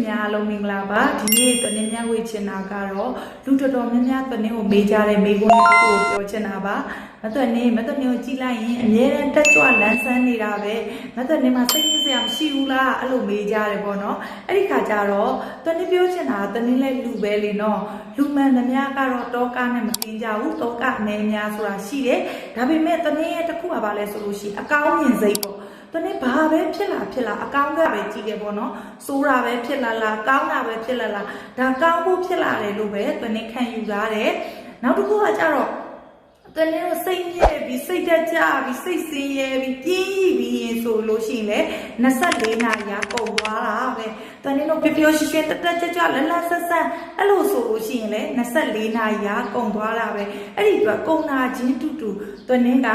များလုံးမင်္ဂလာပါဒီနေ့တနင်္ဂနွေချင်တာကတော့လူတော်တော်များများတနင်္ကိုမေးကြတဲ့မေးခွန်းကိုပြောချင်တာပါမတော်နေကိုကြည့်လိုက်ရင်အမြဲတမ်းတက်ကြွလန်းဆန်းနေတာပဲမတော်နေမှာစိတ်ညစ်စရာမရှိဘူးလားအဲ့လိုမေးကြတယ်ပေါ့နော်အဲ့ဒီခါကျတော့တနင်္ပြောချင်တာတနင်္လဲလူပဲလေနော်လူမှန်သမျှကတော့တောကနဲ့မกินကြဘူးတောကအနည်းများဆိုတာရှိတယ်ဒါပေမဲ့တနင်္ရဲ့တစ်ခုကဘာလဲဆိုလို့ရှိရင်အကောင်းမြင်စိတ်ပေါ့တနေ့ဘာပဲဖြစ်လာအကောင်းကပဲကြည့်ခဲ့ပေါ့နော်စိုးတာပဲဖြစ်လာကောင်းတာပဲဖြစ်လာဒါကောင်းဖို့ဖြစ်လာတယ်လို့ပဲတနေ့ခံယူရတယ်နောက်တစ်ခုကကြတော့တနေ့တော့စိတ်ညစ်ပြီးစိတ်တက်ကြပြီးစိတ်ဆင်းရဲပြီးပြင်းပြီးဆိုလို့ရှိရင်လေ24နာရီကုန်သွားတာပဲတနေ့တော့ပျော်ပျော်ရွှင်ရွှင်တက်ကြွလန်းလန်းဆန်းဆန်းအဲ့လိုဆိုလို့ရှိရင်လေ24နာရီကုန်သွားတာပဲအဲ့ဒီအတွက်ကုန်နာချင်းတူတနေ့က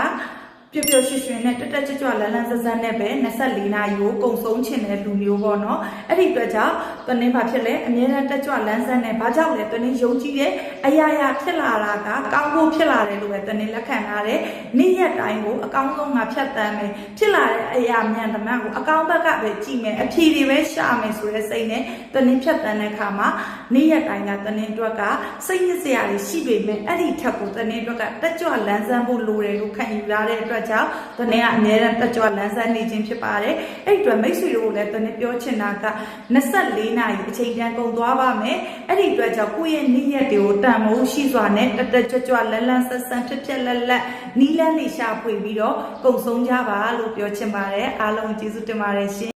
ပျော်ပျော်ရွှင်ရွှင်နဲ့တက်ကြွလန်းလန်းဆန်းဆန်းနဲ့ပဲ24နာရီကိုကုံဆုံးချင်တဲ့လူမျိုးပေါ့နော်အဲ့ဒီအတွက်ကြောင့်တနင်္ဘာဖြစ်လဲအမြဲတမ်းတက်ကြွလန်းဆန်းနဲ့ဘာကြောင့်လဲတနင်္ယုံကြည်တဲ့အရာရာဖြစ်လာတာကကောင်းဖို့ဖြစ်လာတယ်လို့ပဲတနင်္လက်ခံထားတယ်နေ့ရက်တိုင်းကိုအကောင်းဆုံးငါဖြတ်တန်းမယ်ဖြစ်လာတဲ့အရာမြန်သမျှကိုအကောင်းဘက်ကပဲကြည့်မယ်အဖြေတွေပဲရှာမယ်ဆိုတဲ့စိတ်နဲ့တနင်္ဖြတ်တန်းတဲ့အခါမှာနေ့ရက်တိုင်းကတနင်္အတွက်ကစိတ်ညစ်စရာတွေရှိပေမဲ့အဲ့ဒီထက်ကိုတနင်္အတွက်ကတက်ကြွလန်းဆန်းဖို့လိုတယ်လို့ခံယူရတဲ့အတွက်ကြောင့်တနင်္ကအများနဲ့တက်ကြွလန်းဆန်းနေခြင်းဖြစ်ပါတယ်အဲ့ဒီအတွက်မိတ်ဆွေတို့ကိုလည်းတနင်္ပြောချင်တာက24နာရီအချိန်တန်ကုန်သွားပါမယ်အဲ့ဒီအတွက်ကြောင့်ကိုယ့်ရဲ့နေ့ရက်တွေကိုတန်မိုးရှိစွာနဲ့တက်ကြွလန်းလန်းဆန်းဆန်းဖြစ်လက်နီးလန်းနေရှာဖွေပြီးတော့ကုံဆုံးကြပါလို့ပြောချင်ပါတယ်အားလုံးကျေးဇူးတင်ပါတယ်ရှင်